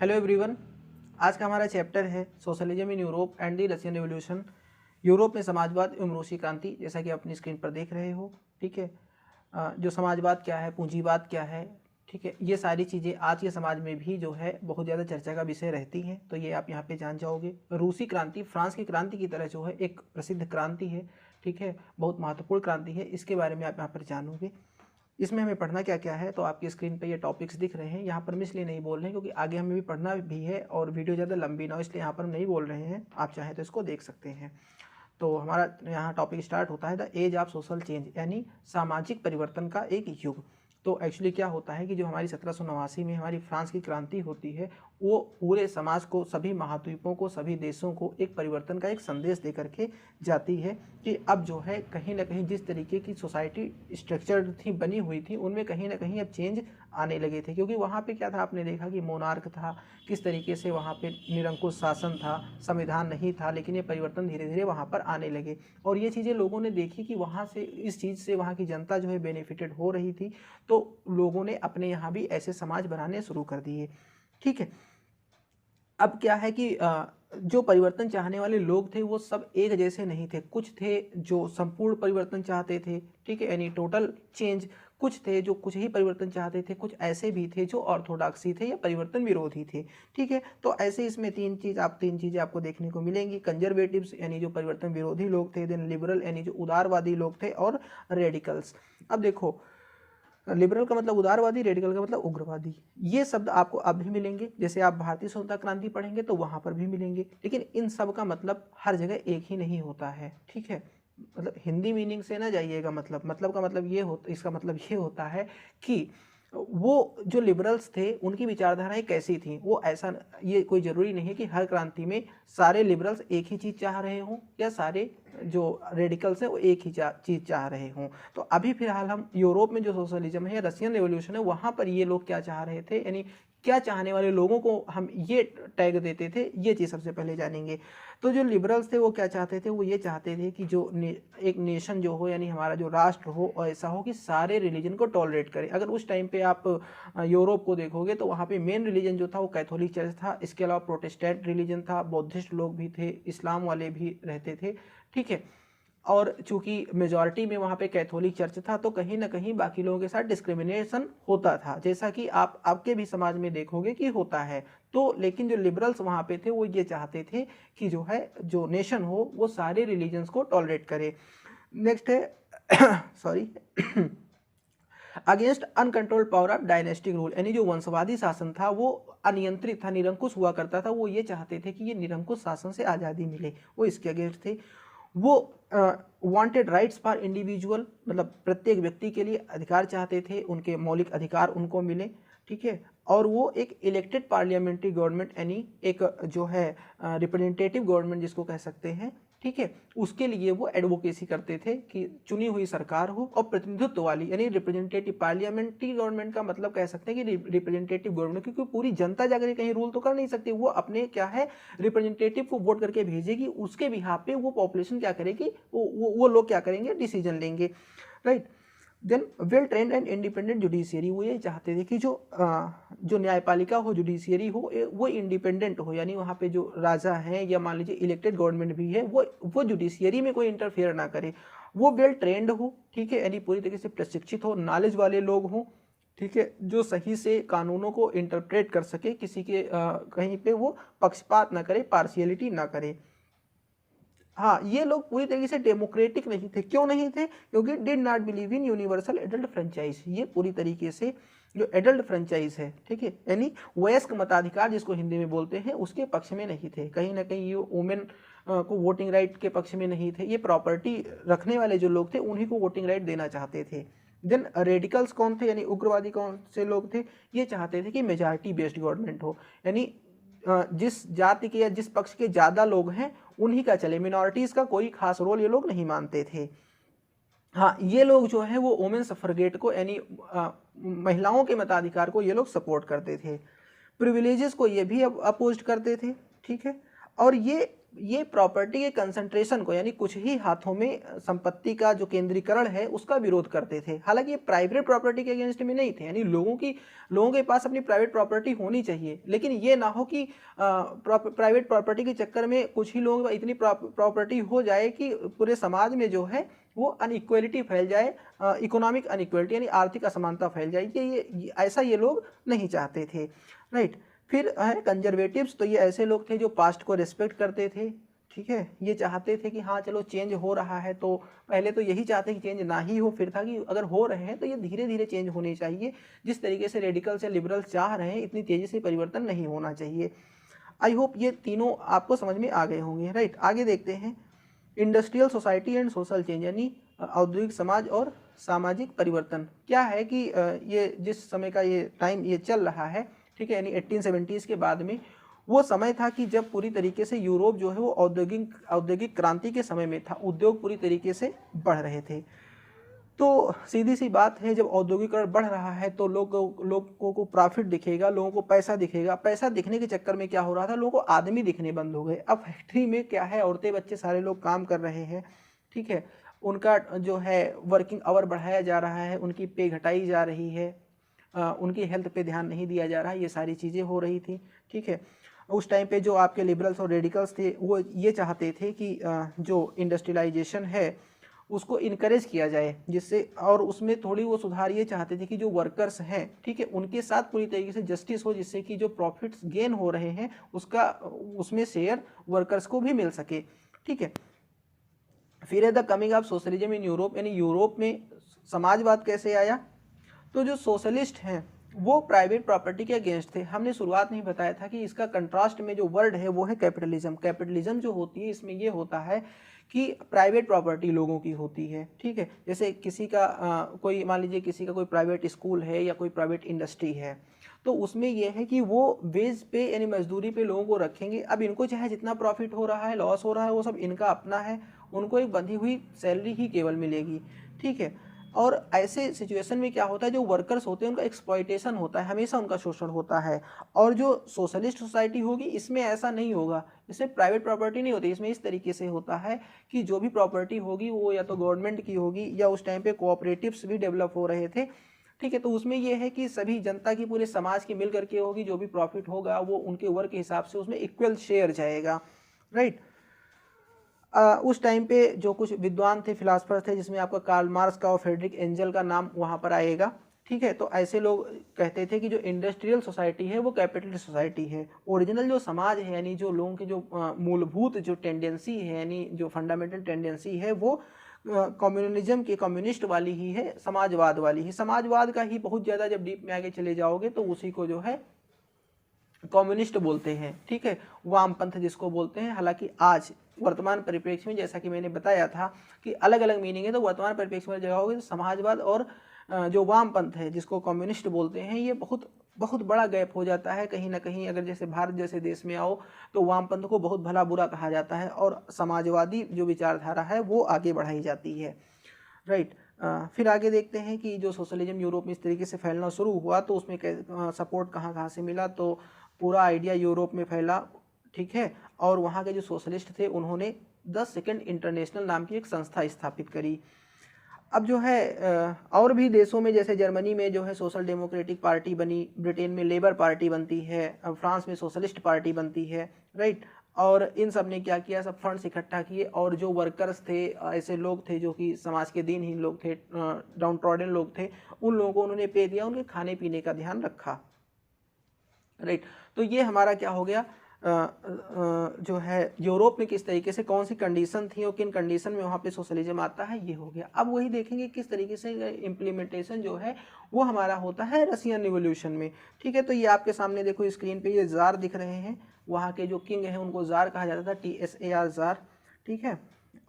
Hello everyone. आज का हमारा चैप्टर है socialism in Europe and the Russian revolution. Europe में समाजवाद एवं रूसी क्रांति, जैसा कि आप अपनी स्क्रीन पर देख रहे हो। ठीक है, जो समाजवाद क्या है, पूंजीवाद क्या है, ठीक है, ये सारी चीज़ें आज के समाज में भी जो है बहुत ज़्यादा चर्चा का विषय रहती हैं, तो ये आप यहाँ पे जान जाओगे। रूसी क्रांति फ्रांस की क्रांति की तरह जो है एक प्रसिद्ध क्रांति है, ठीक है, बहुत महत्वपूर्ण क्रांति है, इसके बारे में आप यहाँ पर जानोगे। इसमें हमें पढ़ना क्या क्या है, तो आपकी स्क्रीन पे ये टॉपिक्स दिख रहे हैं। यहाँ पर हम इसलिए नहीं बोल रहे हैं क्योंकि आगे हमें भी पढ़ना भी है और वीडियो ज़्यादा लंबी ना हो, इसलिए यहाँ पर हम नहीं बोल रहे हैं। आप चाहें तो इसको देख सकते हैं। तो हमारा यहाँ टॉपिक स्टार्ट होता है the age of social change, यानी सामाजिक परिवर्तन का एक युग। तो एक्चुअली क्या होता है कि जो हमारी 1789 में हमारी फ्रांस की क्रांति होती है, वो पूरे समाज को, सभी महाद्वीपों को, सभी देशों को एक परिवर्तन का एक संदेश दे करके जाती है कि अब जो है कहीं ना कहीं जिस तरीके की सोसाइटी स्ट्रक्चर थी, बनी हुई थी, उनमें कहीं ना कहीं अब चेंज आने लगे थे। क्योंकि वहाँ पे क्या था, आपने देखा कि मोनार्क था, किस तरीके से वहाँ पे निरंकुश शासन था, संविधान नहीं था, लेकिन ये परिवर्तन धीरे धीरे वहाँ पर आने लगे। और ये चीज़ें लोगों ने देखी कि वहाँ से, इस चीज़ से वहाँ की जनता जो है बेनिफिटेड हो रही थी, तो लोगों ने अपने यहाँ भी ऐसे समाज बनाने शुरू कर दिए। ठीक है, अब क्या है कि जो परिवर्तन चाहने वाले लोग थे वो सब एक जैसे नहीं थे। कुछ थे जो संपूर्ण परिवर्तन चाहते थे, ठीक है, यानी टोटल चेंज। कुछ थे जो कुछ ही परिवर्तन चाहते थे। कुछ ऐसे भी थे जो ऑर्थोडॉक्सी थे या परिवर्तन विरोधी थे। ठीक है, तो ऐसे इसमें तीन चीज़ें आपको देखने को मिलेंगी। कंजर्वेटिव्स यानी जो परिवर्तन विरोधी लोग थे, देन लिबरल यानी जो उदारवादी लोग थे, और रेडिकल्स। अब देखो, लिबरल का मतलब उदारवादी, रेडिकल का मतलब उग्रवादी। ये शब्द आपको अब भी मिलेंगे, जैसे आप भारतीय स्वतंत्रता क्रांति पढ़ेंगे तो वहाँ पर भी मिलेंगे। लेकिन इन सब का मतलब हर जगह एक ही नहीं होता है। ठीक है, मतलब हिंदी मीनिंग से ना जाइएगा। मतलब का मतलब ये हो, इसका मतलब ये होता है कि वो जो लिबरल्स थे उनकी विचारधाराएं कैसी थी। वो ऐसा, ये कोई ज़रूरी नहीं है कि हर क्रांति में सारे लिबरल्स एक ही चीज़ चाह रहे हों या सारे जो रेडिकल्स हैं वो एक ही चीज़ चाह रहे हों। तो अभी फिलहाल हम यूरोप में जो सोशलिज्म है या रशियन रेवोल्यूशन है, वहाँ पर ये लोग क्या चाह रहे थे, यानी क्या चाहने वाले लोगों को हम ये टैग देते थे, ये चीज़ सबसे पहले जानेंगे। तो जो लिबरल्स थे वो क्या चाहते थे, वो ये चाहते थे कि जो एक नेशन जो हो, यानी हमारा जो राष्ट्र हो, ऐसा हो कि सारे रिलीजन को टॉलरेट करे। अगर उस टाइम पे आप यूरोप को देखोगे तो वहाँ पे मेन रिलीजन जो था वो कैथोलिक चर्च था। इसके अलावा प्रोटेस्टेंट रिलीजन था, बौद्धिस्ट लोग भी थे, इस्लाम वाले भी रहते थे। ठीक है, और चूंकि मेजॉरिटी में वहाँ पे कैथोलिक चर्च था, तो कहीं ना कहीं बाकी लोगों के साथ डिस्क्रिमिनेशन होता था, जैसा कि आप आपके भी समाज में देखोगे कि होता है। तो लेकिन जो लिबरल्स वहाँ पे थे वो ये चाहते थे कि जो है, जो नेशन हो वो सारे रिलीजन्स को टॉलरेट करे। नेक्स्ट है sorry against uncontrolled power of dynastic rule, यानी जो वंशवादी शासन था वो अनियंत्रित था, निरंकुश हुआ करता था। वो ये चाहते थे कि ये निरंकुश शासन से आज़ादी मिले, वो इसके अगेंस्ट थे। वो वांटेड राइट्स फॉर इंडिविजुअल, मतलब प्रत्येक व्यक्ति के लिए अधिकार चाहते थे, उनके मौलिक अधिकार उनको मिले। ठीक है, और वो एक इलेक्टेड पार्लियामेंट्री गवर्नमेंट, यानी एक जो है रिप्रेजेंटेटिव गवर्नमेंट जिसको कह सकते हैं, ठीक है, उसके लिए वो एडवोकेसी करते थे कि चुनी हुई सरकार हो और प्रतिनिधित्व वाली, यानी रिप्रेजेंटेटिव पार्लियामेंट्री गवर्नमेंट का मतलब कह सकते हैं कि रिप्रेजेंटेटिव गवर्नमेंट, क्योंकि पूरी जनता जाकर कहीं रूल तो कर नहीं सकती। वो अपने क्या है, रिप्रेजेंटेटिव को वोट करके भेजेगी, उसके बिहाफ पे वो पॉपुलेशन क्या करेगी, वो लोग क्या करेंगे, डिसीजन लेंगे। Right, then well trained and independent judiciary, वो ये चाहते थे कि जो न्यायपालिका हो, जुडिशियरी हो, वो इंडिपेंडेंट हो, यानी वहाँ पे जो राजा हैं या मान लीजिए इलेक्टेड गवर्नमेंट भी है, वो जुडिशियरी में कोई इंटरफेयर ना करे। वो वेल ट्रेंड हो, ठीक है, यानी पूरी तरीके से प्रशिक्षित हो, नॉलेज वाले लोग हों, ठीक है, जो सही से कानूनों को इंटरप्रेट कर सके, किसी के कहीं पे वो पक्षपात ना करे, पार्शियलिटी ना करे। हाँ, ये लोग पूरी तरीके से डेमोक्रेटिक नहीं थे। क्यों नहीं थे? क्योंकि did not believe in universal adult franchise. ये पूरी तरीके से जो एडल्ट फ्रेंचाइज है, ठीक है, यानी वयस्क मताधिकार जिसको हिंदी में बोलते हैं, उसके पक्ष में नहीं थे। कहीं ना कहीं ये वुमेन को वोटिंग राइट के पक्ष में नहीं थे। ये प्रॉपर्टी रखने वाले जो लोग थे उन्हीं को वोटिंग राइट देना चाहते थे। देन रेडिकल्स कौन थे, यानी उग्रवादी कौन से लोग थे? ये चाहते थे कि मेजॉरिटी बेस्ड गवर्नमेंट हो, यानी जिस जाति के या जिस पक्ष के ज़्यादा लोग हैं उन्हीं का चले, मिनॉरिटीज़ का कोई खास रोल ये लोग नहीं मानते थे। हाँ, ये लोग जो है वो वुमेन सफरगेट को, यानी महिलाओं के मताधिकार को ये लोग सपोर्ट करते थे। प्रिविलेजेस को ये भी अपोज करते थे। ठीक है, और ये प्रॉपर्टी के कंसंट्रेशन को, यानी कुछ ही हाथों में संपत्ति का जो केंद्रीकरण है उसका विरोध करते थे। हालांकि ये प्राइवेट प्रॉपर्टी के अगेंस्ट में नहीं थे, यानी लोगों के पास अपनी प्राइवेट प्रॉपर्टी होनी चाहिए, लेकिन ये ना हो कि प्राइवेट प्रॉपर्टी के चक्कर में कुछ ही लोगों इतनी प्रॉपर्टी हो जाए कि पूरे समाज में जो है वो अनइक्वलिटी फैल जाए, इकोनॉमिक अनइक्वलिटी यानी आर्थिक असमानता फैल जाए। ऐसा ये लोग नहीं चाहते थे, राइट। फिर है कंजर्वेटिव्स, तो ये ऐसे लोग थे जो पास्ट को रिस्पेक्ट करते थे, ठीक है। ये चाहते थे कि हाँ चलो चेंज हो रहा है, तो पहले तो यही चाहते कि चेंज ना ही हो, फिर था कि अगर हो रहे हैं तो ये धीरे धीरे चेंज होने चाहिए। जिस तरीके से रेडिकल्स या लिबरल्स चाह रहे हैं इतनी तेज़ी से परिवर्तन नहीं होना चाहिए। आई होप ये तीनों आपको समझ में आ गए होंगे, राइट। आगे देखते हैं industrial society and social change, यानी औद्योगिक समाज और सामाजिक परिवर्तन। क्या है कि ये जिस समय का ये टाइम ये चल रहा है, ठीक है, यानी 1870s के बाद में वो समय था कि जब पूरी तरीके से यूरोप जो है वो औद्योगिक क्रांति के समय में था, उद्योग पूरी तरीके से बढ़ रहे थे। तो सीधी सी बात है, जब औद्योगिकरण बढ़ रहा है तो लोगों को प्रॉफिट दिखेगा, लोगों को पैसा दिखेगा। पैसा दिखने के चक्कर में क्या हो रहा था, लोगों को आदमी दिखने बंद हो गए। अब फैक्ट्री में क्या है, औरतें बच्चे सारे लोग काम कर रहे हैं, ठीक है। उनका जो है वर्किंग आवर बढ़ाया जा रहा है, उनकी पे घटाई जा रही है, उनकी हेल्थ पे ध्यान नहीं दिया जा रहा है, ये सारी चीज़ें हो रही थी, ठीक है। उस टाइम पे जो आपके लिबरल्स और रेडिकल्स थे वो ये चाहते थे कि जो इंडस्ट्रियलाइजेशन है उसको इनकरेज किया जाए, जिससे, और उसमें थोड़ी वो सुधार ये चाहते थे कि जो वर्कर्स हैं, ठीक है, उनके साथ पूरी तरीके से जस्टिस हो, जिससे कि जो प्रॉफिट्स गेन हो रहे हैं उसमें शेयर वर्कर्स को भी मिल सके, ठीक है। फिर है the coming of socialism in Europe, यानी यूरोप में समाजवाद कैसे आया। तो जो सोशलिस्ट हैं वो प्राइवेट प्रॉपर्टी के अगेंस्ट थे। हमने शुरुआत में ही बताया था कि इसका कंट्रास्ट में जो वर्ड है वो है कैपिटलिज्म। कैपिटलिज्म जो होती है इसमें ये होता है कि प्राइवेट प्रॉपर्टी लोगों की होती है, ठीक है। जैसे किसी का कोई, मान लीजिए किसी का कोई प्राइवेट स्कूल है या कोई प्राइवेट इंडस्ट्री है, तो उसमें यह है कि वो वेज पे यानी मजदूरी पे लोगों को रखेंगे। अब इनको चाहे जितना प्रॉफिट हो रहा है, लॉस हो रहा है, वो सब इनका अपना है, उनको एक बंधी हुई सैलरी ही केवल मिलेगी, ठीक है। और ऐसे सिचुएशन में क्या होता है, जो वर्कर्स होते हैं उनका एक्सप्लॉइटेशन होता है, हमेशा उनका शोषण होता है। और जो सोशलिस्ट सोसाइटी होगी इसमें ऐसा नहीं होगा, इसमें प्राइवेट प्रॉपर्टी नहीं होती, इसमें इस तरीके से होता है कि जो भी प्रॉपर्टी होगी वो या तो गवर्नमेंट की होगी, या उस टाइम पे कोऑपरेटिव्स भी डेवलप हो रहे थे, ठीक है। तो उसमें यह है कि सभी जनता की, पूरे समाज की मिल करके होगी, जो भी प्रॉफिट होगा वो उनके वर्क के हिसाब से उसमें इक्वल शेयर जाएगा, राइट। उस टाइम पे जो कुछ विद्वान थे, फिलासफर थे, जिसमें आपका कार्ल मार्क्स का और फ्रेडरिक एंजल का नाम वहाँ पर आएगा, ठीक है। तो ऐसे लोग कहते थे कि जो इंडस्ट्रियल सोसाइटी है वो कैपिटलिस्ट सोसाइटी है। ओरिजिनल जो समाज है, यानी जो लोगों की जो मूलभूत जो टेंडेंसी है, यानी जो फंडामेंटल टेंडेंसी है, वो कम्युनलिज्म की, कम्युनिस्ट वाली ही है, समाजवाद वाली ही। समाजवाद का ही बहुत ज़्यादा जब डीप में आगे चले जाओगे तो उसी को जो है कम्युनिस्ट बोलते हैं, ठीक है, वामपंथ जिसको बोलते हैं। हालांकि आज वर्तमान परिप्रेक्ष्य में, जैसा कि मैंने बताया था कि अलग अलग मीनिंग है, तो वर्तमान परिप्रेक्ष्य में जगह होगी तो समाजवाद और जो वामपंथ है जिसको कम्युनिस्ट बोलते हैं, ये बहुत बहुत बड़ा गैप हो जाता है कहीं ना कहीं। अगर जैसे भारत जैसे देश में आओ तो वामपंथ को बहुत भला बुरा कहा जाता है, और समाजवादी जो विचारधारा है वो आगे बढ़ाई जाती है, राइट। फिर आगे देखते हैं कि जो सोशलिज्म यूरोप में इस तरीके से फैलना शुरू हुआ तो उसमें सपोर्ट कहाँ कहाँ से मिला। तो पूरा आइडिया यूरोप में फैला, ठीक है। और वहाँ के जो सोशलिस्ट थे उन्होंने 10 सेकंड इंटरनेशनल नाम की एक संस्था स्थापित करी। अब जो है और भी देशों में, जैसे जर्मनी में जो है सोशल डेमोक्रेटिक पार्टी बनी, ब्रिटेन में लेबर पार्टी बनती है, फ्रांस में सोशलिस्ट पार्टी बनती है, राइट। और इन सब ने क्या किया, सब फंड्स इकट्ठा किए, और जो वर्कर्स थे, ऐसे लोग थे जो कि समाज के दीनहीन लोग थे, डाउन ट्रॉडन लोग थे, उन लोगों को उन्होंने पे दिया, उनके खाने पीने का ध्यान रखा, राइट। तो ये हमारा क्या हो गया, जो है यूरोप में किस तरीके से कौन सी कंडीशन थी और किन कंडीशन में वहाँ पे सोशलिज्म आता है, ये हो गया। अब वही देखेंगे किस तरीके से इम्प्लीमेंटेशन जो है वो हमारा होता है रशियन रिवॉल्यूशन में, ठीक है। तो ये आपके सामने देखो स्क्रीन पे ये जार दिख रहे हैं, वहाँ के जो किंग हैं उनको जार कहा जाता था, TSAR जार, ठीक है।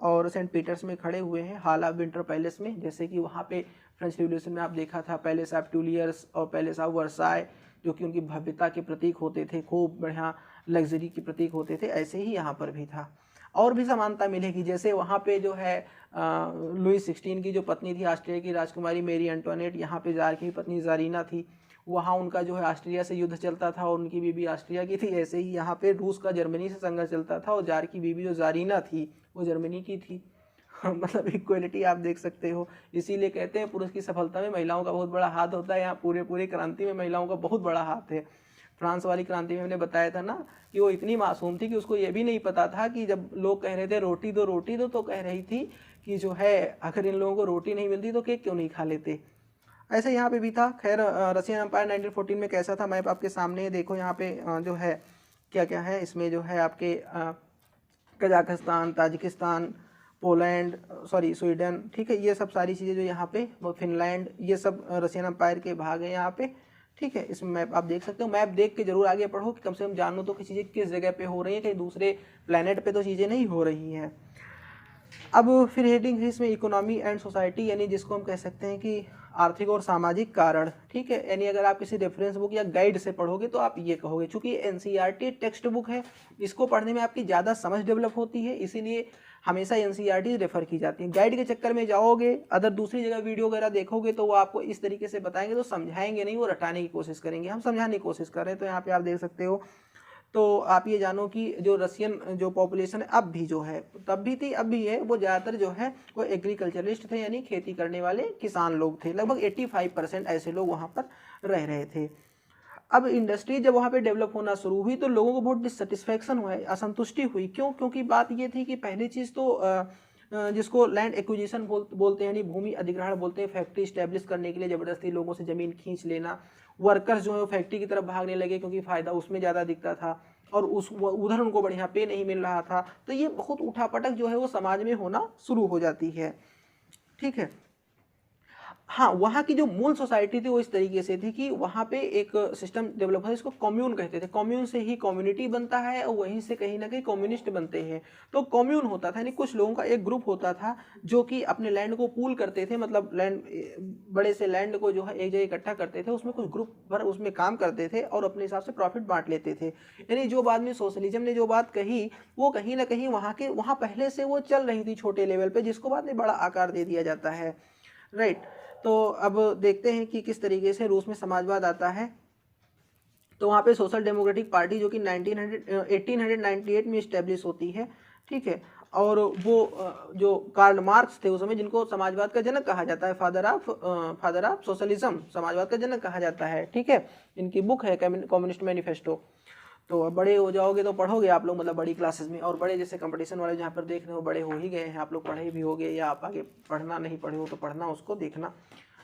और सेंट पीटर्स में खड़े हुए हैं, हाला विंटर पैलेस में। जैसे कि वहाँ पे फ्रेंच रिवॉल्यूशन में आप देखा था पैलेस ऑफ ट्यूलियर्स और पैलेस ऑफ वर्साय, जो कि उनकी भव्यता के प्रतीक होते थे, खूब बढ़िया लग्जरी के प्रतीक होते थे, ऐसे ही यहाँ पर भी था। और भी समानता मिलेगी, जैसे वहाँ पे जो है लुई 16 की जो पत्नी थी ऑस्ट्रिया की राजकुमारी मेरी एंटोनेट, यहाँ पे जार की पत्नी जारीना थी, वहाँ उनका जो है ऑस्ट्रिया से युद्ध चलता था और उनकी बीवी ऑस्ट्रिया की थी, ऐसे ही यहाँ पे रूस का जर्मनी से संघर्ष चलता था और जार की बीवी जो जारीना थी वो जर्मनी की थी। मतलब इक्वलिटी आप देख सकते हो। इसीलिए कहते हैं पुरुष की सफलता में महिलाओं का बहुत बड़ा हाथ होता है। यहाँ पूरे क्रांति में महिलाओं का बहुत बड़ा हाथ है। फ्रांस वाली क्रांति में हमने बताया था ना कि वो इतनी मासूम थी कि उसको ये भी नहीं पता था कि जब लोग कह रहे थे रोटी दो तो कह रही थी कि जो है अगर इन लोगों को रोटी नहीं मिलती तो केक क्यों नहीं खा लेते। ऐसे यहाँ पे भी था। खैर रशियन एम्पायर 1914 में कैसा था मैप आपके सामने देखो। यहाँ पे जो है क्या क्या है इसमें, जो है आपके Kazakhstan, Tajikistan, Poland, sorry Sweden, ठीक है, ये सब सारी चीज़ें जो यहाँ पे, वो फिनलैंड, ये सब रशियन एम्पायर के भाग हैं यहाँ पे, ठीक है। इसमें मैप आप देख सकते हो। मैप देख के जरूर आगे पढ़ो कि कम से कम जानो तो कि चीज़ें किस जगह पे हो रही है, कहीं दूसरे प्लेनेट पे तो चीज़ें नहीं हो रही हैं। अब फिर हेडिंग है इसमें इकोनॉमी एंड सोसाइटी, यानी जिसको हम कह सकते हैं कि आर्थिक और सामाजिक कारण, ठीक है। यानी अगर आप किसी रेफरेंस बुक या गाइड से पढ़ोगे तो आप ये कहोगे, चूंकि एनसीईआरटी टेक्स्ट बुक है, इसको पढ़ने में आपकी ज़्यादा समझ डेवलप होती है, इसीलिए हमेशा एनसीईआरटी रेफर की जाती है। गाइड के चक्कर में जाओगे, अदर दूसरी जगह वीडियो वगैरह देखोगे तो वो आपको इस तरीके से बताएंगे तो समझाएंगे नहीं, वो रटाने की कोशिश करेंगे। हम समझाने की कोशिश कर रहे हैं। तो यहाँ पे आप देख सकते हो। तो आप ये जानो कि जो रशियन जो पॉपुलेशन है अब भी जो है, तब भी थी अब भी है, वो ज़्यादातर जो है वो एग्रीकल्चरिस्ट थे, यानी खेती करने वाले किसान लोग थे। लगभग 85% ऐसे लोग वहाँ पर रह रहे थे। अब इंडस्ट्री जब वहाँ पे डेवलप होना शुरू हुई तो लोगों को बहुत डिससेटिस्फैक्शन हुआ, असंतुष्टि हुई। क्यों? क्योंकि बात ये थी कि पहली चीज़ तो जिसको लैंड एक्विजिशन बोलते हैं, यानी भूमि अधिग्रहण बोलते हैं, फैक्ट्री स्टैब्लिश करने के लिए ज़बरदस्ती लोगों से ज़मीन खींच लेना। वर्कर्स जो है वो फैक्ट्री की तरफ भागने लगे क्योंकि फ़ायदा उसमें ज़्यादा दिखता था और उधर उनको बढ़िया पे नहीं मिल रहा था। तो ये बहुत उठापटक जो है वो समाज में होना शुरू हो जाती है, ठीक है। हाँ, वहाँ की जो मूल सोसाइटी थी वो इस तरीके से थी कि वहाँ पे एक सिस्टम डेवलप है, इसको कम्यून कहते थे। कम्यून से ही कम्युनिटी बनता है और वहीं से कहीं ना कहीं कम्युनिस्ट बनते हैं। तो कम्यून होता था, यानी कुछ लोगों का एक ग्रुप होता था जो कि अपने लैंड को पूल करते थे, मतलब लैंड, बड़े से लैंड को जो है एक जगह इकट्ठा करते थे, उसमें कुछ ग्रुप भर उसमें काम करते थे और अपने हिसाब से प्रॉफिट बांट लेते थे। यानी जो बाद में सोशलिज्म ने जो बात कही वो कहीं ना कहीं वहाँ पहले से वो चल रही थी छोटे लेवल पे, जिसको बाद में बड़ा आकार दे दिया जाता है, राइट। तो अब देखते हैं कि किस तरीके से रूस में समाजवाद आता है। तो वहाँ पे सोशल डेमोक्रेटिक पार्टी जो कि 1898 में इस्टेब्लिश होती है, ठीक है। और वो जो कार्ल मार्क्स थे उस समय, जिनको समाजवाद का जनक कहा जाता है, फादर ऑफ सोशलिज्म, समाजवाद का जनक कहा जाता है, ठीक है। इनकी बुक है कम्युनिस्ट मैनिफेस्टो। तो अब बड़े हो जाओगे तो पढ़ोगे आप लोग, मतलब बड़ी क्लासेस में, और बड़े जैसे कंपटीशन वाले जहाँ पर देख रहे हो बड़े हो ही गए हैं, आप लोग पढ़े भी होगे या आप आगे पढ़ना नहीं पढ़े हो तो पढ़ना, उसको देखना।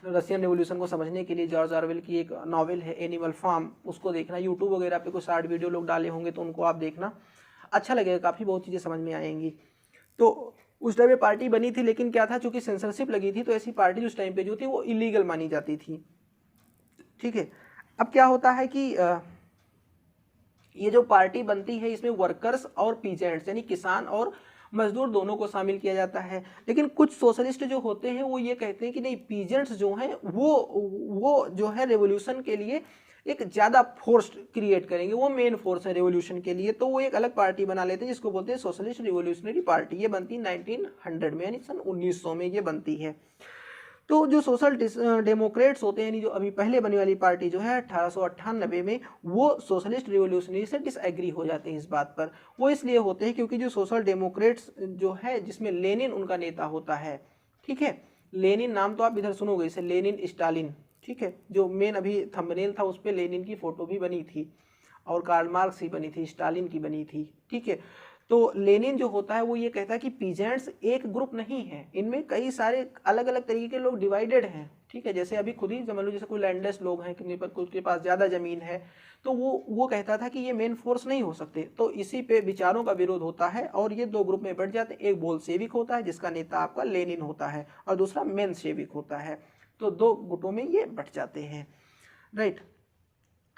रशियन रेवोल्यूशन को समझने के लिए जॉर्ज ऑरवेल की एक नॉवेल है एनिमल फार्म, उसको देखना। यूट्यूब वगैरह पे कुछ शार्ट वीडियो लोग डाले होंगे तो उनको आप देखना, अच्छा लगेगा, काफ़ी बहुत चीज़ें समझ में आएंगी। तो उस टाइम पे पार्टी बनी थी, लेकिन क्या था, चूंकि सेंसरशिप लगी थी तो ऐसी पार्टी उस टाइम पे जो थी वो इलीगल मानी जाती थी, ठीक है। अब क्या होता है कि ये जो पार्टी बनती है इसमें वर्कर्स और पीजेंट्स, यानी किसान और मजदूर दोनों को शामिल किया जाता है। लेकिन कुछ सोशलिस्ट जो होते हैं वो ये कहते हैं कि नहीं, पीजेंट्स जो हैं वो जो है रेवोल्यूशन के लिए एक ज़्यादा फोर्स क्रिएट करेंगे, वो मेन फोर्स है रेवोल्यूशन के लिए। तो वो एक अलग पार्टी बना लेते हैं जिसको बोलते हैं सोशलिस्ट रिवोल्यूशनरी पार्टी। ये बनती है 1900 में, यानी सन 1900 में ये बनती है। तो जो सोशल डेमोक्रेट्स होते हैं, यानी जो अभी पहले बनी वाली पार्टी जो है 1898 में, वो सोशलिस्ट रिवोल्यूशनरी से डिसएग्री हो जाते हैं इस बात पर। वो इसलिए होते हैं क्योंकि जो सोशल डेमोक्रेट्स जो है, जिसमें लेनिन उनका नेता होता है, ठीक है। लेनिन नाम तो आप इधर सुनोगे, इसे लेनिन स्टालिन, ठीक है। जो मेन अभी थंबनेल था उस पर लेनिन की फोटो भी बनी थी और कार्ल मार्क्स की बनी थी, स्टालिन की बनी थी, ठीक है। तो लेनिन जो होता है वो ये कहता है कि पीजेंट्स एक ग्रुप नहीं है, इनमें कई सारे अलग अलग तरीके के लोग डिवाइडेड हैं, ठीक है। जैसे अभी खुद ही समझ लो, जैसे कोई लैंडलेस लोग हैं, कुछ के पास ज़्यादा ज़मीन है, तो वो कहता था कि ये मेन फोर्स नहीं हो सकते। तो इसी पे विचारों का विरोध होता है और ये दो ग्रुप में बढ़ जाते हैं। एक बोल्शेविक होता है जिसका नेता आपका लेनिन होता है और दूसरा मेंशेविक होता है। तो दो गुटों में ये बढ़ जाते हैं, राइट।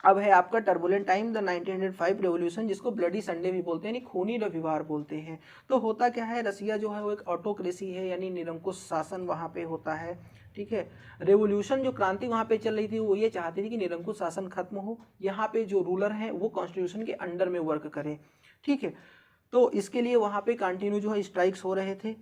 अब है आपका टर्बुलेंट टाइम, द 1905 रेवोल्यूशन, जिसको ब्लडी संडे भी बोलते हैं, यानी खूनी रविवार बोलते हैं। तो होता क्या है, रसिया जो है वो एक ऑटोक्रेसी है, यानी निरंकुश शासन वहाँ पे होता है, ठीक है। रेवोल्यूशन जो क्रांति वहाँ पे चल रही थी वो ये चाहती थी कि निरंकुश शासन खत्म हो, यहाँ पे जो रूलर हैं वो कॉन्स्टिट्यूशन के अंडर में वर्क करें, ठीक है। तो इसके लिए वहाँ पे कंटिन्यू जो है स्ट्राइक्स हो रहे थे,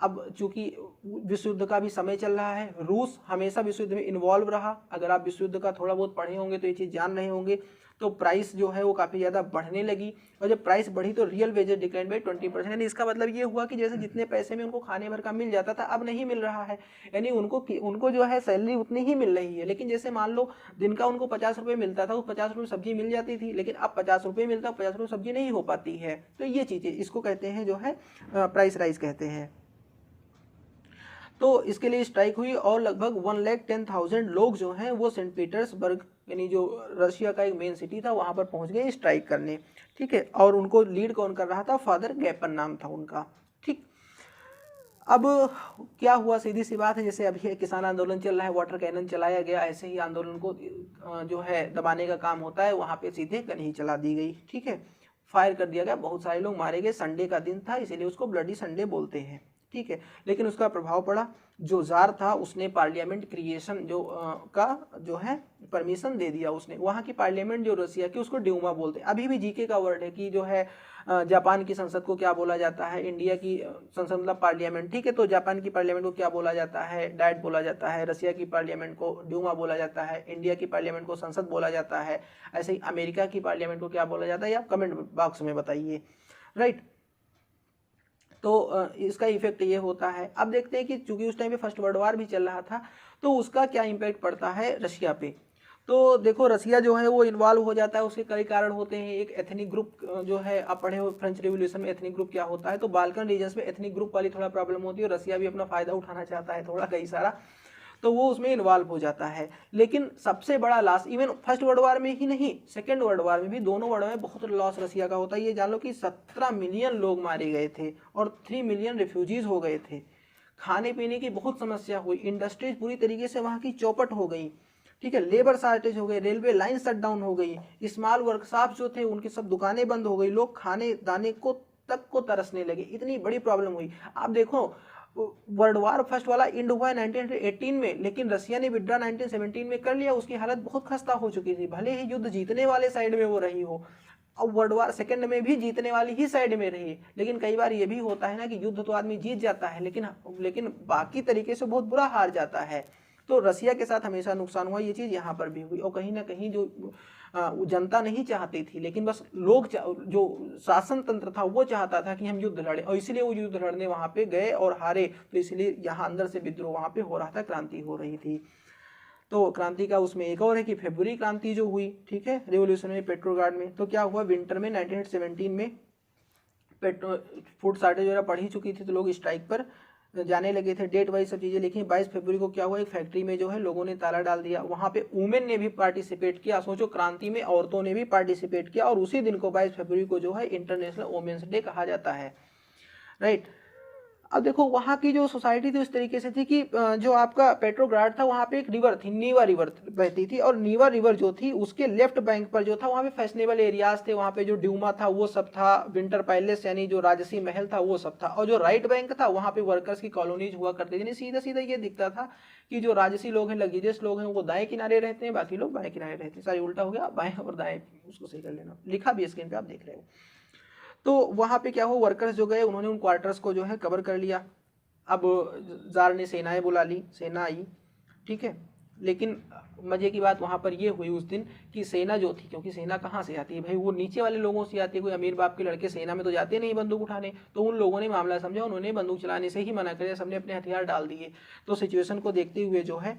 अब चूंकि विश्व युद्ध का भी समय चल रहा है, रूस हमेशा विश्व युद्ध में इन्वॉल्व रहा, अगर आप विश्व युद्ध का थोड़ा बहुत पढ़े होंगे तो ये चीज़ जान रहे होंगे। तो प्राइस जो है वो काफ़ी ज़्यादा बढ़ने लगी, और जब प्राइस बढ़ी तो रियल वेजेस डिक्लाइन बाई 20%। यानी इसका मतलब ये हुआ कि जैसे जितने पैसे में उनको खाने भर का मिल जाता था अब नहीं मिल रहा है, यानी उनको जो है सैलरी उतनी ही मिल रही है, लेकिन जैसे मान लो दिन का उनको 50 रुपये मिलता था, उस 50 रुपये में सब्जी मिल जाती थी, लेकिन अब 50 रुपये मिलता, 50 रुपये सब्जी नहीं हो पाती है। तो ये चीज़ें इसको कहते हैं जो है प्राइस राइज कहते हैं। तो इसके लिए स्ट्राइक हुई और लगभग 1,10,000 लोग जो हैं वो सेंट पीटर्सबर्ग यानी जो रशिया का एक मेन सिटी था वहाँ पर पहुँच गए स्ट्राइक करने, ठीक है। और उनको लीड कौन कर रहा था, फादर गैपन नाम था उनका, ठीक। अब क्या हुआ, सीधी सी बात है, जैसे अभी किसान आंदोलन चल रहा है, वाटर कैनन चलाया गया, ऐसे ही आंदोलन को जो है दबाने का काम होता है, वहाँ पे सीधे गन ही चला दी गई, ठीक है, फायर कर दिया गया, बहुत सारे लोग मारे गए। संडे का दिन था इसीलिए उसको ब्लडी संडे बोलते हैं, ठीक है। लेकिन उसका प्रभाव पड़ा, जो जार था उसने पार्लियामेंट क्रिएशन का जो है परमिशन दे दिया उसने। वहाँ की पार्लियामेंट जो रसिया की उसको ड्यूमा बोलते हैं, अभी भी जीके का वर्ड है कि जो है जापान की संसद को क्या बोला जाता है, इंडिया की संसद मतलब पार्लियामेंट, ठीक है। तो जापान की पार्लियामेंट को क्या बोला जाता है, डाइट बोला जाता है, रसिया की पार्लियामेंट को ड्यूमा बोला जाता है, इंडिया की पार्लियामेंट को संसद बोला जाता है, ऐसे ही अमेरिका की पार्लियामेंट को क्या बोला जाता है, आप कमेंट बॉक्स में बताइए, राइट। तो इसका इफेक्ट ये होता है। अब देखते हैं कि चूंकि उस टाइम पे फर्स्ट वर्ल्ड वार भी चल रहा था तो उसका क्या इम्पैक्ट पड़ता है रशिया पे। तो देखो रसिया जो है वो इन्वॉल्व हो जाता है, उसके कई कारण होते हैं। एक एथनिक ग्रुप जो है, आप पढ़े हो फ्रेंच रिवोल्यूशन में एथनिक ग्रुप क्या होता है, तो बाल्कन रीजन्स में एथनिक ग्रुप वाली थोड़ा प्रॉब्लम होती है, रसिया भी अपना फायदा उठाना चाहता है थोड़ा कई सारा, तो वो उसमें इन्वॉल्व हो जाता है। लेकिन सबसे बड़ा loss even first world war में ही नहीं, सेकेंड वर्ल्ड वार में भी, दोनों वर्ल्ड में बहुत लॉस रसिया का होता है। ये जान लो कि 17 मिलियन लोग मारे गए थे और 3 मिलियन रिफ्यूजीज हो गए थे। खाने पीने की बहुत समस्या हुई, इंडस्ट्रीज पूरी तरीके से वहाँ की चौपट हो गई, ठीक है, लेबर शॉर्टेज हो गई, रेलवे लाइन शट डाउन हो गई, स्मॉल वर्कशॉप जो थे उनकी सब दुकानें बंद हो गई, लोग खाने दाने को तक को तरसने लगे, इतनी बड़ी प्रॉब्लम हुई। आप देखो वर्ल्ड वार फर्स्ट वाला इंड हुआ 1918 में, लेकिन रसिया ने विड्रा 1917 में कर लिया, उसकी हालत बहुत खस्ता हो चुकी थी, भले ही युद्ध जीतने वाले साइड में वो रही हो, अब वर्ल्ड वार सेकंड में भी जीतने वाली ही साइड में रही। लेकिन कई बार ये भी होता है ना कि युद्ध तो आदमी जीत जाता है लेकिन बाकी तरीके से बहुत बुरा हार जाता है। तो रसिया के साथ हमेशा नुकसान हुआ, ये चीज़ यहाँ पर भी हुई। और कहीं ना कहीं जो जनता नहीं चाहती थी, लेकिन बस लोग जो शासन तंत्र था वो चाहता था कि हम युद्ध लड़े, और इसलिए वो युद्ध लड़ने वहाँ पे गए और हारे। तो इसलिए यहाँ अंदर से विद्रोह वहाँ पे हो रहा था, क्रांति हो रही थी। तो क्रांति का उसमें एक और है कि फेब्रुअरी क्रांति जो हुई, ठीक है, रिवोल्यूशन में पेट्रोग्राड में। तो क्या हुआ, विंटर में 1917 में फूड शॉर्टेज वगैरह बढ़ ही चुकी थी, तो लोग स्ट्राइक पर जाने लगे थे। डेट वाइज सब चीज़ें लिखी। 22 फरवरी को क्या हुआ, एक फैक्ट्री में जो है लोगों ने ताला डाल दिया, वहाँ पे वुमेन ने भी पार्टिसिपेट किया। सोचो, क्रांति में औरतों ने भी पार्टिसिपेट किया, और उसी दिन को 22 फरवरी को जो है इंटरनेशनल वुमेन्स डे कहा जाता है, राइट। अब देखो वहाँ की जो सोसाइटी थी उस तरीके से थी कि जो आपका पेट्रोग्राड था वहाँ पे एक रिवर थी, नीवा रिवर बहती थी, और नीवा रिवर जो थी उसके लेफ्ट बैंक पर जो था वहाँ पे फैशनेबल एरियाज थे, वहाँ पे जो ड्यूमा था वो सब था, विंटर पैलेस यानी जो राजसी महल था वो सब था, और जो राइट बैंक था वहाँ पे वर्कर्स की कॉलोनीज हुआ करती थी। सीधा सीधा ये दिखता था कि जो राजसी लोग हैं, लग्जरियस लोग हैं, वो दाएं किनारे रहते हैं, बाकी लोग बाएं किनारे रहते हैं। सारी उल्टा हो गया, बाएं और दाएं, उसको सही कर लेना, लिखा भी स्क्रीन पे आप देख रहे हो। तो वहाँ पे क्या हो, वर्कर्स जो गए उन्होंने उन क्वार्टर्स को जो है कवर कर लिया। अब जार ने सेनाएं बुला ली, सेना आई, ठीक है। लेकिन मजे की बात वहाँ पर ये हुई उस दिन कि सेना जो थी, क्योंकि सेना कहाँ से आती है भाई, वो नीचे वाले लोगों से आती है, कोई अमीर बाप के लड़के सेना में तो जाते नहीं बंदूक उठाने। तो उन लोगों ने मामला समझा, उन्होंने बंदूक चलाने से ही मना कर दिया, सबने अपने हथियार डाल दिए। तो सिचुएशन को देखते हुए जो है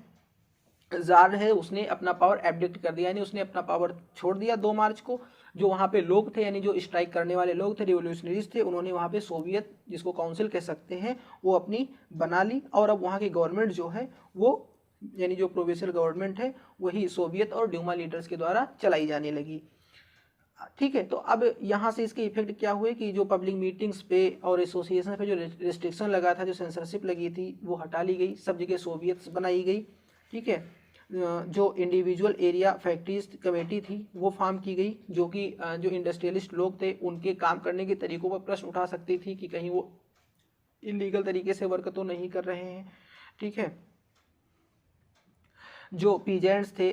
जार है उसने अपना पावर एब्डिक्ट कर दिया, यानी उसने अपना पावर छोड़ दिया 2 मार्च को। जो वहाँ पे लोग थे, यानी जो स्ट्राइक करने वाले लोग थे, रिवोल्यूशनरीज थे, उन्होंने वहाँ पे सोवियत, जिसको काउंसिल कह सकते हैं, वो अपनी बना ली। और अब वहाँ की गवर्नमेंट जो है वो, यानी जो प्रोविंशियल गवर्नमेंट है, वही सोवियत और ड्यूमा लीडर्स के द्वारा चलाई जाने लगी, ठीक है। तो अब यहाँ से इसके इफेक्ट क्या हुए कि जो पब्लिक मीटिंग्स पे और एसोसिएशन पे जो रिस्ट्रिक्शन लगा था, जो सेंसरशिप लगी थी, वो हटा ली गई, सब जगह सोवियत बनाई गई, ठीक है। जो इंडिविजुअल एरिया फैक्ट्रीज कमेटी थी वो फॉर्म की गई, जो कि जो इंडस्ट्रियलिस्ट लोग थे उनके काम करने के तरीकों पर प्रश्न उठा सकती थी कि कहीं वो इलीगल तरीके से वर्क तो नहीं कर रहे हैं, ठीक है। जो पीजेंट्स थे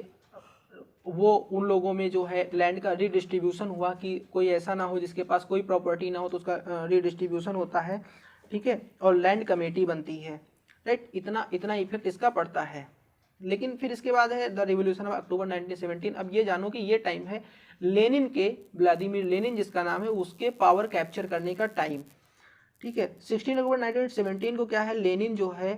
वो, उन लोगों में जो है लैंड का रीडिस्ट्रीब्यूशन हुआ कि कोई ऐसा ना हो जिसके पास कोई प्रॉपर्टी ना हो, तो उसका रीडिस्ट्रीब्यूशन होता है, ठीक है, और लैंड कमेटी बनती है, राइट। इतना इतना इफेक्ट इसका पड़ता है। लेकिन फिर इसके बाद है द रिवोल्यूशन ऑफ अक्टूबर 1917। अब ये जानो कि ये टाइम है लेनिन के, व्लादिमीर लेनिन जिसका नाम है, उसके पावर कैप्चर करने का टाइम, ठीक है। 16 अक्टूबर 1917 को क्या है, लेनिन जो है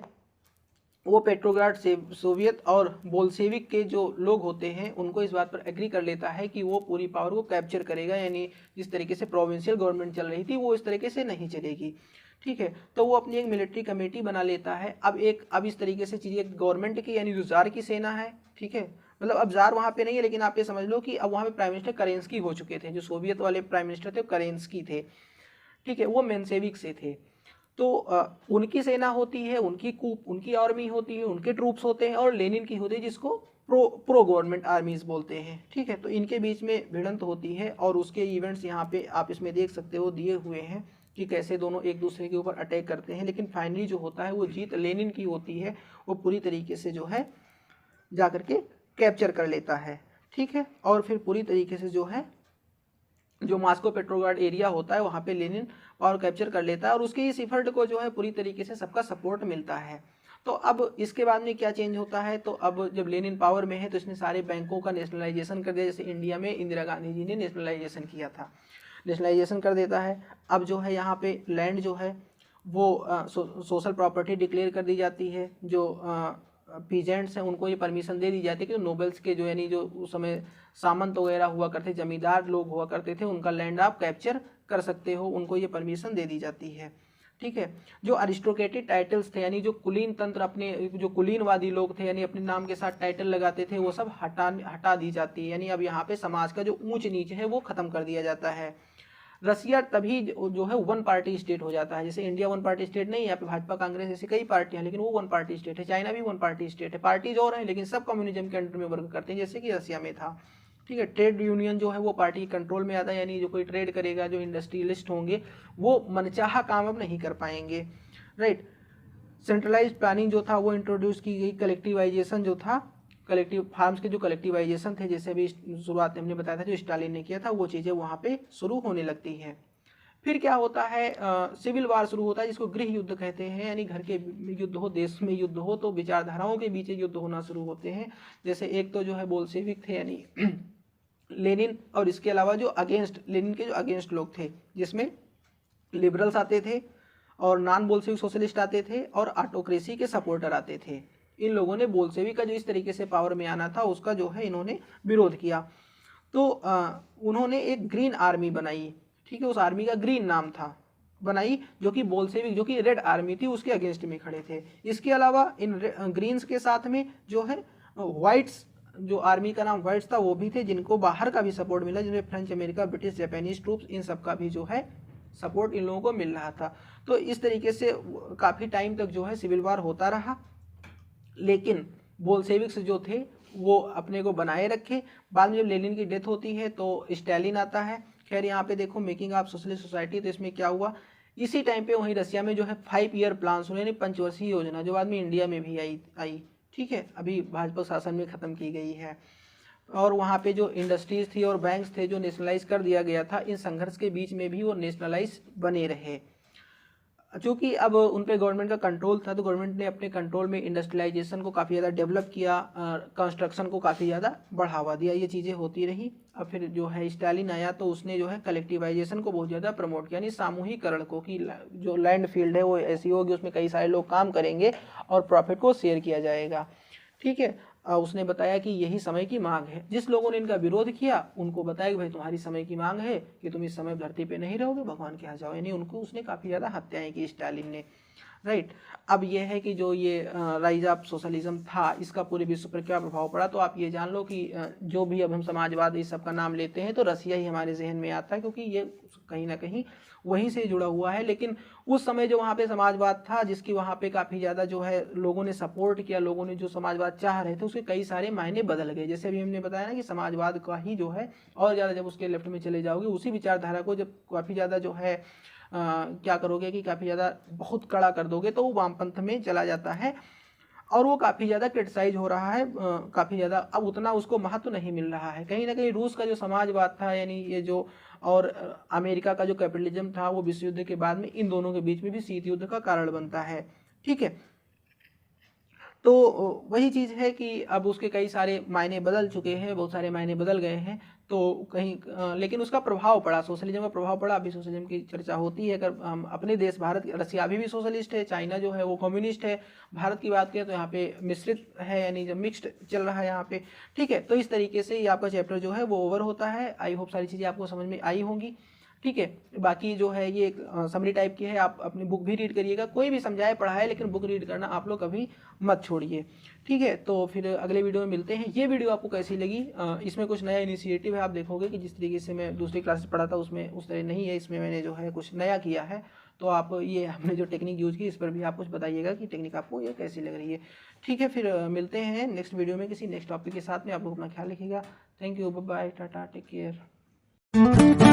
वो पेट्रोग्राड से सोवियत और बोल्शेविक के जो लोग होते हैं उनको इस बात पर एग्री कर लेता है कि वो पूरी पावर को कैप्चर करेगा, यानी जिस तरीके से प्रोविंशियल गवर्नमेंट चल रही थी वो इस तरीके से नहीं चलेगी, ठीक है। तो वो अपनी एक मिलिट्री कमेटी बना लेता है। अब इस तरीके से चीज़ें गवर्नमेंट की, यानी जो जार की सेना है, ठीक है, मतलब अब जार वहाँ पे नहीं है, लेकिन आप ये समझ लो कि अब वहाँ पे प्राइम मिनिस्टर करेंस्की हो चुके थे। जो सोवियत वाले प्राइम मिनिस्टर थे वो करेंस्की थे, ठीक है, वो मेंशेविक से थे। तो उनकी सेना होती है, उनकी आर्मी होती है, उनके ट्रूप्स होते हैं, और लेनिन की होती है जिसको प्रो गवर्नमेंट आर्मीज बोलते हैं, ठीक है। तो इनके बीच में भिड़ंत होती है और उसके इवेंट्स यहाँ पे आप इसमें देख सकते हो दिए हुए हैं कि कैसे दोनों एक दूसरे के ऊपर अटैक करते हैं। लेकिन फाइनली जो होता है वो जीत लेनिन की होती है, वो पूरी तरीके से जो है जा करके कैप्चर कर लेता है, ठीक है। और फिर पूरी तरीके से जो है जो मास्को पेट्रोग्राड एरिया होता है वहाँ पे लेनिन पावर कैप्चर कर लेता है, और उसके इस इफर्ट को जो है पूरी तरीके से सबका सपोर्ट मिलता है। तो अब इसके बाद में क्या चेंज होता है, तो अब जब लेनिन पावर में है तो इसने सारे बैंकों का नेशनलाइजेशन कर दिया, जैसे इंडिया में इंदिरा गांधी जी ने नेशनलाइजेशन किया था, नेशनलाइजेशन कर देता है। अब जो है यहाँ पे लैंड जो है वो सोशल प्रॉपर्टी डिक्लेयर कर दी जाती है। जो पीजेंट्स हैं उनको ये परमिशन दे दी जाती है कि नोबल्स के जो यानी जो उस समय सामंत वगैरह हुआ करते, जमींदार लोग हुआ करते थे, उनका लैंड आप कैप्चर कर सकते हो, उनको ये परमिशन दे दी जाती है, ठीक है। जो अरिस्टोक्रेटिक टाइटल्स थे, यानी जो कुलीन तंत्र, अपने जो कुलीनवादी लोग थे, यानी अपने नाम के साथ टाइटल लगाते थे, वो सब हटा दी जाती है। यानी अब यहाँ पे समाज का जो ऊंच नीच है वो खत्म कर दिया जाता है। रसिया तभी जो है वन पार्टी स्टेट हो जाता है। जैसे इंडिया वन पार्टी स्टेट नहीं है, यहाँ पे भाजपा कांग्रेस ऐसी कई पार्टियां, लेकिन वो वन पार्टी स्टेट है। चाइना भी वन पार्टी स्टेट है, पार्टीज और हैं लेकिन सब कम्युनिज्म के अंडर में वर्क करते हैं, जैसे कि रसिया में था, ठीक है। ट्रेड यूनियन जो है वो पार्टी कंट्रोल में आता है, यानी जो कोई ट्रेड करेगा, जो इंडस्ट्रियलिस्ट होंगे वो मनचाहा काम अब नहीं कर पाएंगे, राइट। सेंट्रलाइज्ड प्लानिंग जो था वो इंट्रोड्यूस की गई। कलेक्टिवाइजेशन जो था, कलेक्टिव फार्म्स के जो कलेक्टिवाइजेशन थे, जैसे अभी शुरुआत में हमने बताया था जो स्टालिन ने किया था, वो चीज़ें वहाँ पे शुरू होने लगती हैं। फिर क्या होता है, सिविल वार शुरू होता है, जिसको गृह युद्ध कहते हैं, यानी घर के युद्ध हो, देश में युद्ध हो, तो विचारधाराओं के बीच युद्ध होना शुरू होते हैं। जैसे एक तो जो है बोल्शेविक थे, यानी लेनिन, और इसके अलावा जो अगेंस्ट लेनिन के जो अगेंस्ट लोग थे, जिसमें लिबरल्स आते थे और नॉन बोल्शेविक सोशलिस्ट आते थे और ऑटोक्रेसी के सपोर्टर आते थे। इन लोगों ने बोल्शेविक का जो इस तरीके से पावर में आना था उसका जो है इन्होंने विरोध किया। तो उन्होंने एक ग्रीन आर्मी बनाई, ठीक है, उस आर्मी का ग्रीन नाम था, बनाई, जो कि बोल्शेविक, जो कि रेड आर्मी थी, उसके अगेंस्ट में खड़े थे। इसके अलावा इन ग्रीन्स के साथ में जो है व्हाइट्स, जो आर्मी का नाम व्हाइट्स था, वो भी थे, जिनको बाहर का भी सपोर्ट मिला, जिनमें French, America, British, Japanese troops, इन सब का भी जो है सपोर्ट इन लोगों को मिल रहा था। तो इस तरीके से काफ़ी टाइम तक जो है सिविल वार होता रहा, लेकिन बोल्शेविक्स जो थे वो अपने को बनाए रखे। बाद में जब लेनिन की डेथ होती है तो स्टालिन आता है। खैर यहाँ पे देखो मेकिंग ऑफ सोशलिस्ट सोसाइटी, तो इसमें क्या हुआ, इसी टाइम पे वहीं रसिया में जो है 5 ईयर प्लान सुने, यानी पंचवर्षीय योजना, जो बाद में इंडिया में भी आई, ठीक है, अभी भाजपा शासन में ख़त्म की गई है। और वहाँ पे जो इंडस्ट्रीज थी और बैंक्स थे जो नेशनलाइज कर दिया गया था, इन संघर्ष के बीच में भी वो नेशनलाइज बने रहे। चूँकि अब उन पे गवर्नमेंट का कंट्रोल था, तो गवर्नमेंट ने अपने कंट्रोल में इंडस्ट्रियलाइजेशन को काफ़ी ज़्यादा डेवलप किया, कंस्ट्रक्शन को काफ़ी ज़्यादा बढ़ावा दिया, ये चीज़ें होती रही। अब फिर जो है स्टालिन आया तो उसने जो है कलेक्टिवाइजेशन को बहुत ज़्यादा प्रमोट किया, यानी सामूहिकरण को, कि जो लैंड फील्ड है वो ऐसी होगी, उसमें कई सारे लोग काम करेंगे और प्रॉफिट को शेयर किया जाएगा, ठीक है। उसने बताया कि यही समय की मांग है। जिस लोगों ने इनका विरोध किया उनको बताया कि भाई तुम्हारी समय की मांग है कि तुम इस समय धरती पे नहीं रहोगे, भगवान के यहाँ जाओ, यानी उनको उसने काफ़ी ज़्यादा हत्याएं की स्टालिन ने, राइट। अब यह है कि जो ये राइज ऑफ सोशलिज्म था, इसका पूरे विश्व पर क्या प्रभाव पड़ा, तो आप ये जान लो कि जो भी अब हम समाजवाद इस सब का नाम लेते हैं तो रसिया ही हमारे जहन में आता है, क्योंकि ये कहीं ना कहीं वहीं से जुड़ा हुआ है। लेकिन उस समय जो वहाँ पे समाजवाद था, जिसकी वहाँ पे काफ़ी ज़्यादा जो है लोगों ने सपोर्ट किया, लोगों ने जो समाजवाद चाह रहे थे, उसके कई सारे मायने बदल गए। जैसे अभी हमने बताया ना कि समाजवाद का ही जो है और ज़्यादा, जब उसके लेफ्ट में चले जाओगे, उसी विचारधारा को जब काफ़ी ज़्यादा जो है क्या करोगे कि काफ़ी ज़्यादा बहुत कड़ा कर दोगे, तो वो वामपंथ में चला जाता है और वो काफ़ी ज़्यादा क्रिटिसाइज हो रहा है, काफ़ी ज़्यादा अब उतना उसको महत्व नहीं मिल रहा है। कहीं ना कहीं रूस का जो समाजवाद था, यानी ये जो और अमेरिका का जो कैपिटलिज्म था वो विश्व युद्ध के बाद में इन दोनों के बीच में भी शीत युद्ध का कारण बनता है। ठीक है, तो वही चीज़ है कि अब उसके कई सारे मायने बदल चुके हैं, बहुत सारे मायने बदल गए हैं। तो कहीं लेकिन उसका प्रभाव पड़ा, सोशलिज्म का प्रभाव पड़ा। अभी सोशलिज्म की चर्चा होती है। अगर हम अपने देश भारत, रसिया अभी भी सोशलिस्ट है, चाइना जो है वो कम्युनिस्ट है। भारत की बात करें तो यहाँ पे मिश्रित है, यानी जब मिक्स्ड चल रहा है यहाँ पे। ठीक है, तो इस तरीके से ये आपका चैप्टर जो है वो ओवर होता है। आई होप सारी चीज़ें आपको समझ में आई होंगी। ठीक है, बाकी जो है ये एक समरी टाइप की है, आप अपनी बुक भी रीड करिएगा। कोई भी समझाए पढ़ाए, लेकिन बुक रीड करना आप लोग कभी मत छोड़िए। ठीक है, तो फिर अगले वीडियो में मिलते हैं। ये वीडियो आपको कैसी लगी? इसमें कुछ नया इनिशिएटिव है, आप देखोगे कि जिस तरीके से मैं दूसरी क्लासेस पढ़ा था उसमें उस तरह नहीं है। इसमें मैंने जो है कुछ नया किया है। तो आप ये हमने जो टेक्निक यूज़ की इस पर भी आप कुछ बताइएगा कि टेक्निक आपको ये कैसी लग रही है। ठीक है, फिर मिलते हैं नेक्स्ट वीडियो में किसी नेक्स्ट टॉपिक के साथ में। आप लोग अपना ख्याल रखिएगा। Thank you, bye bye, tata, take care.